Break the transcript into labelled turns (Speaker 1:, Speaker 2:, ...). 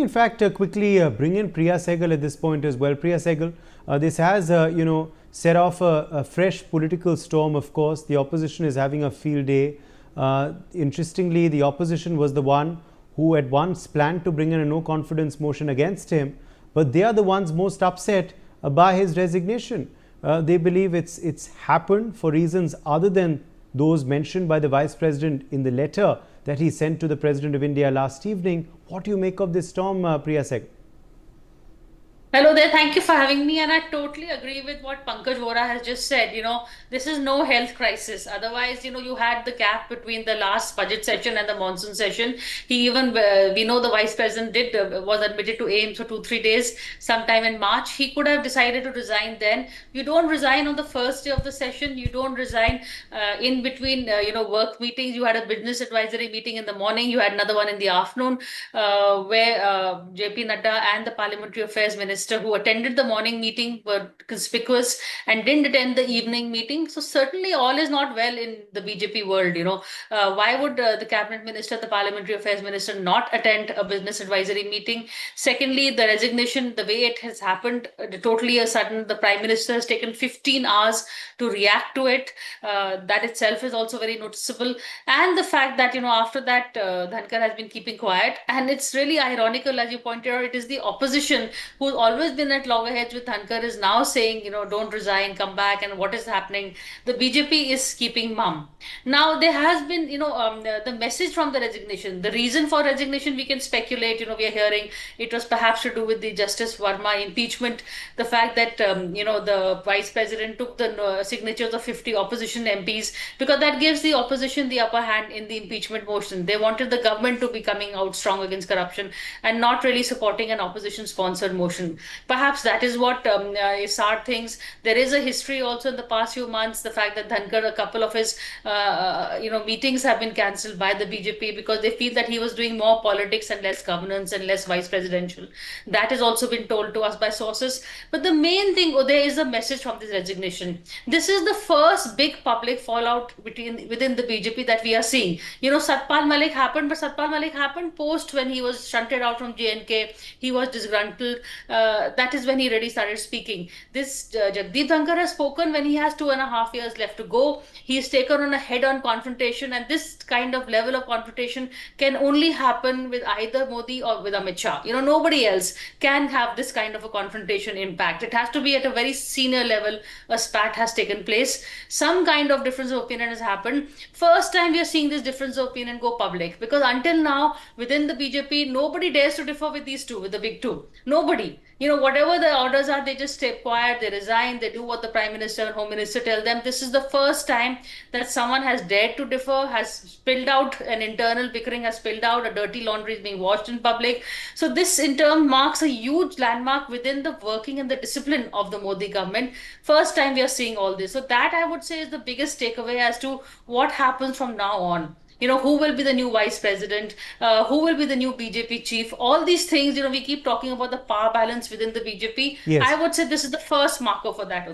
Speaker 1: In fact, quickly bring in Priya Sehgal at this point as well. Priya Sehgal, this has, set off a fresh political storm, of course. The opposition is having a field day. Interestingly, the opposition was the one who at once planned to bring in a no confidence motion against him, but they are the ones most upset by his resignation. They believe it's happened for reasons other than those mentioned by the Vice President in the letter that he sent to the President of India last evening. What do you make of this storm, Priya Sehgal?
Speaker 2: Hello there. Thank you for having me. And I totally agree with what Pankaj Vora has just said. This is no health crisis. Otherwise, you had the gap between the last budget session and the monsoon session. We know the vice president was admitted to AIIMS for 2-3 days sometime in March. He could have decided to resign then. You don't resign on the first day of the session. You don't resign in between, work meetings. You had a business advisory meeting in the morning. You had another one in the afternoon where JP Nadda and the Parliamentary Affairs Minister who attended the morning meeting were conspicuous and didn't attend the evening meeting. So certainly all is not well in the BJP world. Why would the cabinet minister, the parliamentary affairs minister, not attend a business advisory meeting? Secondly, the resignation, the way it has happened, totally a sudden. The prime minister has taken 15 hours to react to it. That itself is also very noticeable. And the fact that after that Dhankar has been keeping quiet, and it's really ironical, as you pointed out, it is the opposition who's always been at loggerheads with Dhankar is now saying, don't resign, come back, and what is happening? The BJP is keeping mum. Now, there has been, the message from the resignation, the reason for resignation, we can speculate, we are hearing it was perhaps to do with the Justice Verma impeachment, the fact that, the vice president took the signatures of 50 opposition MPs, because that gives the opposition the upper hand in the impeachment motion. They wanted the government to be coming out strong against corruption and not really supporting an opposition sponsored motion. Perhaps that is what SAR thinks. There is a history also in the past few months, the fact that Dhankar, a couple of his meetings have been cancelled by the BJP because they feel that he was doing more politics and less governance and less vice presidential. That has also been told to us by sources. But the main thing, there is a message from this resignation. This is the first big public fallout within the BJP that we are seeing. Satpal Malik happened, but Satpal Malik happened post when he was shunted out from JNK. He was disgruntled. That is when he really started speaking. This Jagdeep Dhankar has spoken when he has 2.5 years left to go. He's taken on a head-on confrontation, and this kind of level of confrontation can only happen with either Modi or with Amit Shah. Nobody else can have this kind of a confrontation impact. It has to be at a very senior level. A spat has taken place. Some kind of difference of opinion has happened. First time we are seeing this difference of opinion go public, because until now within the BJP nobody dares to differ with these two, with the big two. Nobody. Whatever the orders are, they just stay quiet, they resign, they do what the Prime Minister and Home Minister tell them. This is the first time that someone has dared to differ, has spilled out, an internal bickering has spilled out, a dirty laundry is being washed in public. So this in turn marks a huge landmark within the working and the discipline of the Modi government. First time we are seeing all this. So that, I would say, is the biggest takeaway as to what happens from now on. Who will be the new vice president, who will be the new BJP chief, all these things, we keep talking about the power balance within the BJP.
Speaker 1: Yes.
Speaker 2: I would say this is the first marker for that.